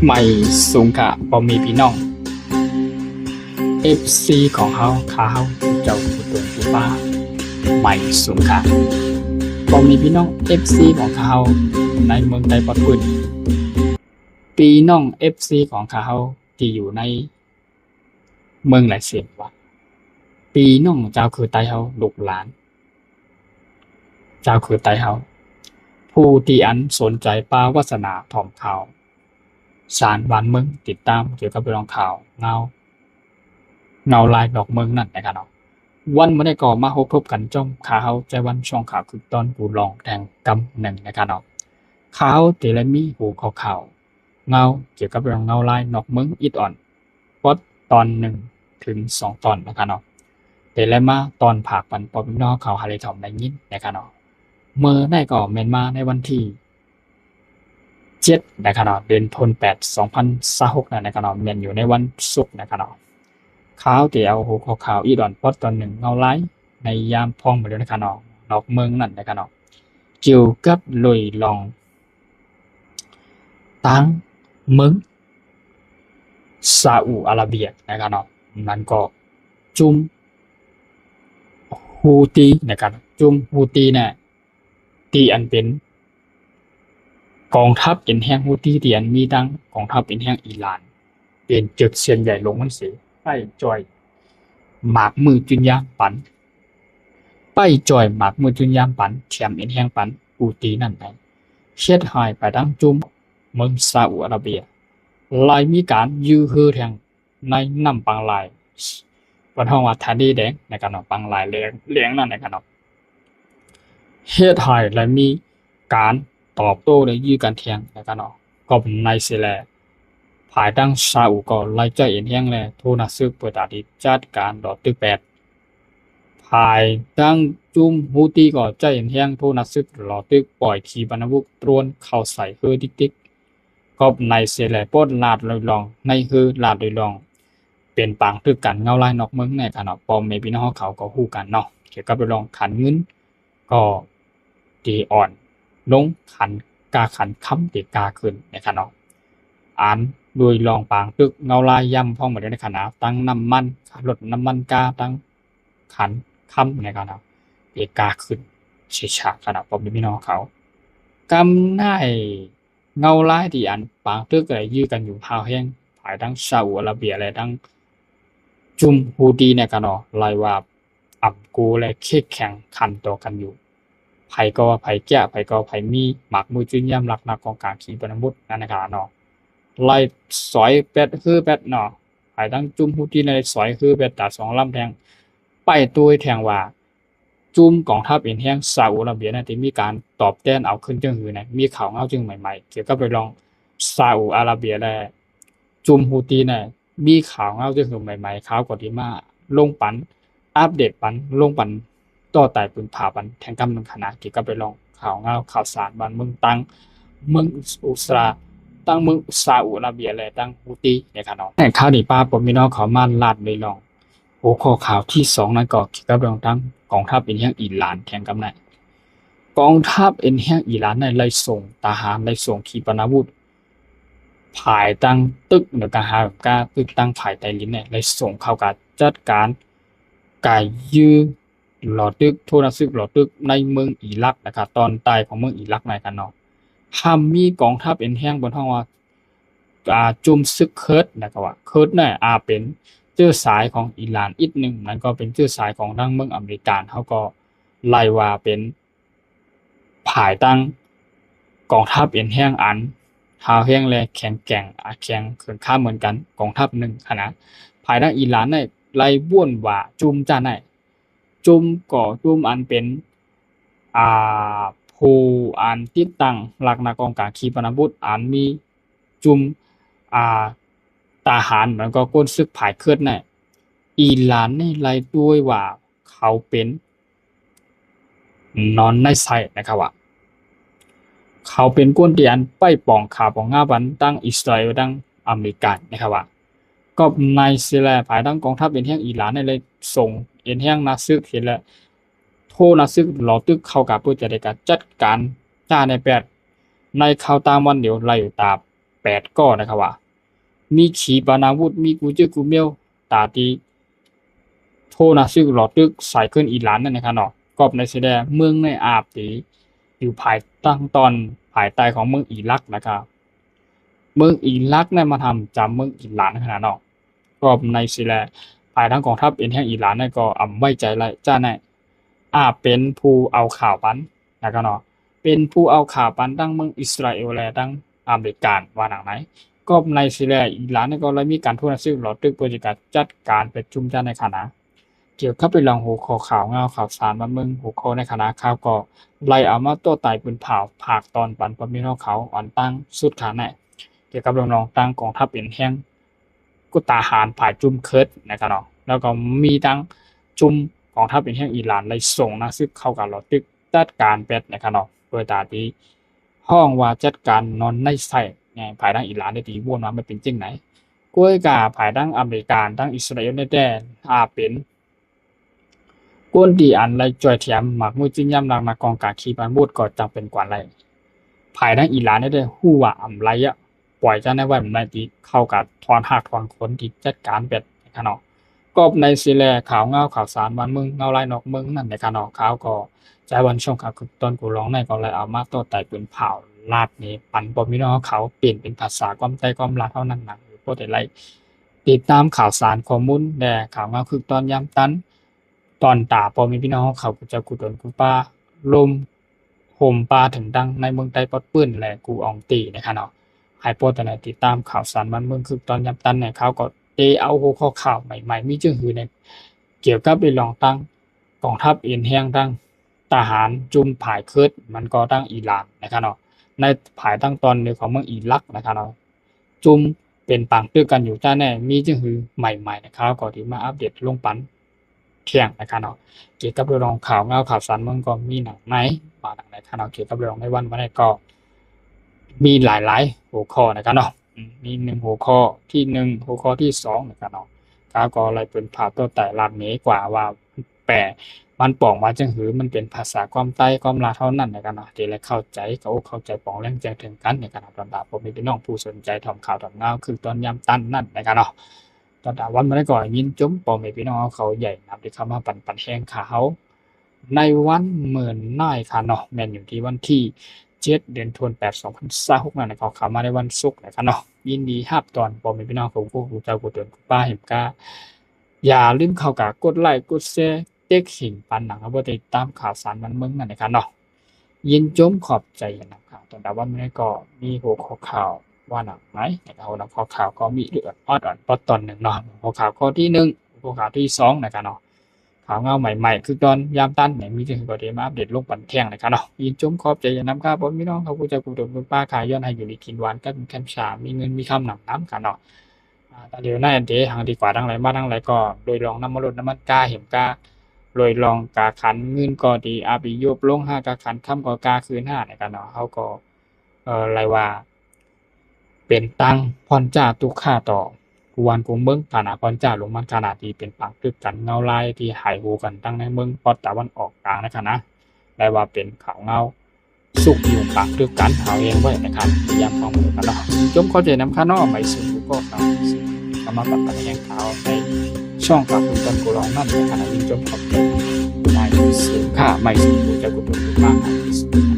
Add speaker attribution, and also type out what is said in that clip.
Speaker 1: ไม่สูงค่ะพอมีพี่น้อง FC ของเขาขาเขาเจ้าผู้ตรงผู้ป้าไม่สูงค่ะพอมีพี่น้อง FC ของเขาในเมืองไทยปัจจุบันพี่น้อง FC ของเขาที่อยู่ในเมืองหลายเสียงว่าพี่น้องเจ้าคือไตเขาลูกหลานเจ้าคือไตเขาผู้ที่อันสนใจป้าวาสนาถ่อมข่าวสารบ้านเมืองติดตามเกี่ยวกับเรื่องข่าวเงาลายดอกเมืองนั่นนะครับเนาะวันไม่ได้ก่อมาพบกันจ้องขาเขาใจวันช่องข่าวคือตอนปูลองแทงกำหนึ่งนะครับเนาะเขาเตละมีหูขอข่าวเงาเกี่ยวกับเรื่องเงาลายดอกเมืองอิดอ่อนพดตอน1 ถึง 2ตอนนะครับเนาะเตละมาตอนผากปันปอมนอข่าวฮาริทอมในยินนะครับเนาะเมื่อได้ก่อเมนมาในวันที่7นะครับเนาะเดือนธันวาคม2026นะครับเนาะเมนอยู่ในวันศุกร์นะครับเนาะข่าวที่เอาหัวข่าวอีดอนพอดตอนหนึ่งเงาไล่ในยามพองมาเดียวนะครับเนาะนอกเมืองนั่นนะครับเนาะเกี่ยวกับลุยลองตั้งเมืองซาอุอาระเบียนะครับเนาะนั่นก็จุมฮูตีนะครับจุมฮูตีเนี่ยที่อันเป็นกองทัพเป็นแห่งฮูตีที่อันมีดังกองทัพเป็นแห่งอิหร่านเป็นจุดเสียนใหญ่ลงมันเสียไปจอยหมากมือจุนยามปันไปจอยหมากมือจุนยามปันแถมเอ็นแห่งปันฮูตีนั่นเองเช็ดหายไปดังจุมเมืองซาอุอาระเบียลายมีการยื้อฮือแทงในน้ำปังลายวันห้องว่าทาดีแดงในการนปังลายเลี้ยงนั่นในการนเฮ็ดให้และมีการตอบโต้ในยื้อการแทงในการนก็เป็นในเสแลภายดังซาอุก็ไล่ใจเอ็นแห้งแลโทนาซึกเปิดอาทิจัดการดอตึก8ภายดังจุ่มฮูตีก็ใจเอ็นแห้งโทนาซึกหลอตึกปล่อยขีปนาวุธตรวนเข้าใส่ติ๊กก็ในเสแลปดลาดลอยลองในลาดลอยลองเป็นปางตึกกันเงาลายนอกเมืองในกันเนาะปอมเมพี่น้องเขาก็ฮู้กันเนาะเกี่ยวกับเรื่องขันเงินก็ตีอ่อนลงขันค้ำตีกาขึ้นนะครับเนาะอ่านโดยลองปางตึกเงาลายย่ำพ้องมาด้วยในขณะตั้งน้ำมันลดน้ำมันกาตั้งขันค้ำในกันเนาะตีกาขึ้นเฉยฉากขนาดปอมพี่น้องเขากำได้เงาลายที่อันปางตึกอะไรยื้อกันอยู่พาวแห้งภายทั้งซาอุอาระเบียอะไรทั้งจุมฮูดีเนี่ยกันเนาะลายว่าอับกูและเค้กแข่งขันต่อกันอยู่ไผก็ว่าไผแก่ไผก็ไผมีหมักมือจุนย่ำหลักนักของการขีปนาวุธนั่นนะครับเนาะไล่สอยเป็ดคือเป็ดเนาะไผทั้งจุมฮูดีในสอยคือเป็ดตา2ลำแทงไปตัวแทงว่าจุมกองทัพเอ็นแห้งซาอุอาระเบียนะที่มีการตอบแทนเอาขึ้นจังหือนะมีข่าวเงาจึงใหม่ๆเกี่ยวกับไปลองซาอุอาระเบียและจุมฮูตีเนี่ยมีข่าวเงาจึงหือใหม่ๆข่าวก่อนที่มาลงปันอัปเดตปันลงปันต่อไต่ปืนผ่าปันแทงกำลังคณะเกี่ยวกับไปลองข่าวเงาข่าวสารบ้านเมืองตั้งเมืองอุสราตั้งเมืองซาอุอาระเบียและตั้งฮูตีเนี่ยครับเนาะแต่ข่าวนี้ป้าผมมีน้องเขามาลาดเลยลองหัวข้อข่าวที่2นั้นก็เกี่ยวกับเรื่องทั้งกองทัพเอ็นแห่งอิหร่านแข่งกับนายกองทัพเอ็นแห่งอิหร่านในไล่ส่งทหารไล่ส่งขีปนาวุธภายตั้งตึกเหนือกาหากาตึกตั้งภายใต้ลิ้นเนี่ยไล่ส่งเข้ากับจัดการกายยื้อหลอดตึกโทรศึกหลอดตึกในเมืองอิรักนะครับตอนใต้ของเมืองอิรักในกันเนาะห้ามมีกองทัพเอ็นแห่งบนท้องว่าจุมซึกเคิร์ดนะครับว่าเคิร์ดเนี่ยเป็นเชื้อสายของอิหร่านอีกหนึ่งนั่นก็เป็นเชื้อสายของทางเมืองอเมริกันเขาก็ไล่ว่าเป็นภายตั้งกองทัพเอ็นแห้งอันหาแห้งและแข็งแกร่งแข็งเขินข้ามเหมือนกันกองทัพหนึ่งขนาดภายตั้งอิหร่านในไล่บ้วนว่าจุมจ้าในจุมก่อจุมอันเป็นอ่ผู้อันติดตั้งหลักนักกองการขีปนาวุธอันมีจุมทหารมันก็ก้นซึกภายเคลื่อนเนี่ยอิหร่านในไล่ด้วยว่าเขาเป็นนอนในไซนะครับว่าเขาเป็นก้นเตียนไปปองข่าวปองง่าบันตั้งอิสราเอลตั้งอเมริกันนะครับว่าก็ในเซแลภายตั้งกองทัพเอ็นแห่งอิหร่านในเลยส่งเอ็นแห่งนาซึกเห็นแล้วโทนาซึกหลอตึกเข้ากับเพื่อจะได้การจัดการจ้าใน8ในข่าวตามวันเดียวไล่ตาม 8ก้อนะครับว่ามีขีปนาวุธมีกูจื้อกูเมียวตาตีโทนะซึ่งหลอดตึกใส่ขึ้นอิหร่านนั่นนะครับเนาะกอบในแสดงเมืองในอาบตีอยู่ภายตั้งตอนภายใต้ของเมืองอิรักนะครับเมืองอิรักเนี่ยมาทำจากเมืองอิหร่านขนาดเนาะกอบในแสดงภายทั้งกองทัพเอ็นแห่งอิหร่านเนี่ยก็ไว้ใจไรจ้าในเป็นผู้เอาข่าวปันนะครับเนาะเป็นผู้เอาข่าวปันตั้งเมืองอิสราเอลและตั้งอเมริกันว่าหนังไหนก็ในซีเรียอิหร่านก็เลยมีการพูดซึ่งหลอดตึกโปรเจกต์จัดการประชุมจ้าในคณะเกี่ยวกับไปลองหัวข้อข่าวเงาข่าวสารบ้านเมืองหัวข้อในคณะข่าวก็ไล่เอามาโต้ตายปืนเผาภาคตอนปันปมิโนเขาอ่อนตั้งสุดขาแน่เกี่ยวกับเรื่องรองตั้งกองทัพเป็นแห้งกุตาหารผ่ายจุ่มเคิร์ดนะครับเนาะแล้วก็มีตั้งจุ่มกองทัพเป็นแห้งอิหร่านไล่ส่งนะซึ่งเข้ากับหลอดตึกจัดการเป็ดนะครับเนาะโดยตาที่ห้องว่าจัดการนอนในใส่ภายดังอิหร่านได้ตีวนมาไม่เป็นจริงไหนกล้วยกาภายดังอเมริกันดังอิสราเอลในแดนเป็นก้นดีอันไรจอยเทียมหมักมือจิ้งย่ำรังมากองกาขีปานบูดก็จำเป็นกว่าไรภายดังอิหร่านได้หู้ว่าไรปล่อยจะในวันในตีเข้ากับทอนหักทอนขนที่จัดการเป็ดนะครับเนาะก็ในซีแลข่าวเงาข่าวสารวันเมืองเงาไรนอกเมืองนั่นนะครับเนาะข่าวก็ใจวันช่วงข่าวคือต้นกูร้องในก็เลยเอามาโต้ไต่ปืนเผาลาดนี้ปันปมิโนเขาเปลี่ยนเป็นภาษาความใจความรักเท่านั้นนะหรือโปรแต่ไรติดตามข่าวสารข้อมูลแด่ข่าวเงาคือตอนย้ำตันตอนตาปมิพี่น้องเขาจะกูโดนกูป้าลมห่มปลาถึงดังในเมืองใต้ปอดปื้นและกูอองตีนะครับเนาะให้โปรแต่ไรติดตามข่าวสารบ้านเมืองคือตอนย้ำตันเนี่ยเขาก็เอาหัวข้อข่าวใหม่ๆมีจึงหือในเกี่ยวกับไปลองตั้งกองทัพเอ็นแห้งตั้งทหารจุ่มผายเคิร์ดมันก็ตั้งอิหร่านนะครับเนาะในผายตั้งตอนในของเมืองอิรักนะครับเนาะจุ่มเป็นปังตื้อกันอยู่จ้าแน่มีจึงหือใหม่ๆนะครับก็ที่มาอัปเดตลงปันเที่ยงนะครับเนาะเกี่ยวกับเรื่องข่าวเงาข่าวสารเมืองก็มีหนังไหนมาหนังไหนครับเนาะเกี่ยวกับเรื่องในวันนี้ก็มีหลายๆหัวข้อนะครับเนาะมี1หัวข้อที่1หัวข้อที่2นะครับเนาะก็อะไรเป็นภาพตัวแต่ลาดเมกว่าว่าแปลมันปองมาจังหือมันเป็นภาษาความใต้ความลาวเท่านั้นนะครับเนาะที่ได้เข้าใจเข้าใจปองแรงแจ้งถึงกันนะครับลำดับผมมีพี่น้องผู้สนใจทำข่าวทำเงาคือตอนยามตันนั่นนะครับเนาะตอนวันมาได้ก่อนยินจุ้มปองมีพี่น้องเขาใหญ่นำที่เข้ามาปั่นแห้งขาวในวันเหมือนน้อยค่ะเนาะแม่นอยู่ที่วันที่7เดือนธันวาคม2026นั่นนะครับเข้ามาในวันศุกร์นะครับเนาะยินดีรับตอนปองมีพี่น้องของผู้เจ้าผู้เตือนป้าเห็นกาอย่าลืมเข้ากากดไลค์กดแชร์เด็กหิ่งปันหนังเอาไว้ติดตามข่าวสารบ้านเมืองนั่นนะครับเนาะยินจมขอบใจนะครับตอนดาวันนี้ก็มีหัวข้อข่าวว่าหนังไหมนะครับหัวข้อข่าวก็มีเดือดอ่อนตอนหนึ่งเนาะหัวข่าวข้อที่1หัวข่าวที่2นะครับเนาะข่าวเงาใหม่ๆคือตอนยามตันเนี่ยมีถึงประเด็นมาอัปเดตลงปันแท่งนะครับเนาะยินจมขอบใจอย่านำข้าวบนพี่น้องเขาผู้จะกูโดนคุณป้าขายย้อนให้อยู่ดีกินหวานก็เป็นแคมชามีเงินมีคำหนังน้ำกันเนาะแต่เดี๋ยวหน้าเดทางดีกว่าดังไรบ้างดังไรก็โดยลองน้ำมันลดน้ำมันกาเห็มกาโดยลองกาขันเงินก็ดีอาบิยบลง5กาขันค่ำก็กาคืน5ในกันเนาะเขาก็ไรว่าเป็นตังพรจ่าตุกค่าต่อกูวันกูเมืองฐานะพรจ่าลงมันขนาดที่เป็นปังตึกกันเงาลายที่หายหูกันตั้งในเมืองปอดตะวันออกกลางนะครับนะได้ว่าเป็นข่าวเงาสุกอยู่ปังตึกกันหาเองไว้นะครับยามฟังมือกันเนาะจมเข้าใจน้ำข้าน้อไม่สูงก็ครับสามารถปัดแห่งข่าวในช่องกับคุณต้นกุหลาบนั่นในขณะยิ่งจมขอบใจไม่สูงค่าไม่สูงจะกุศลมากที่สุด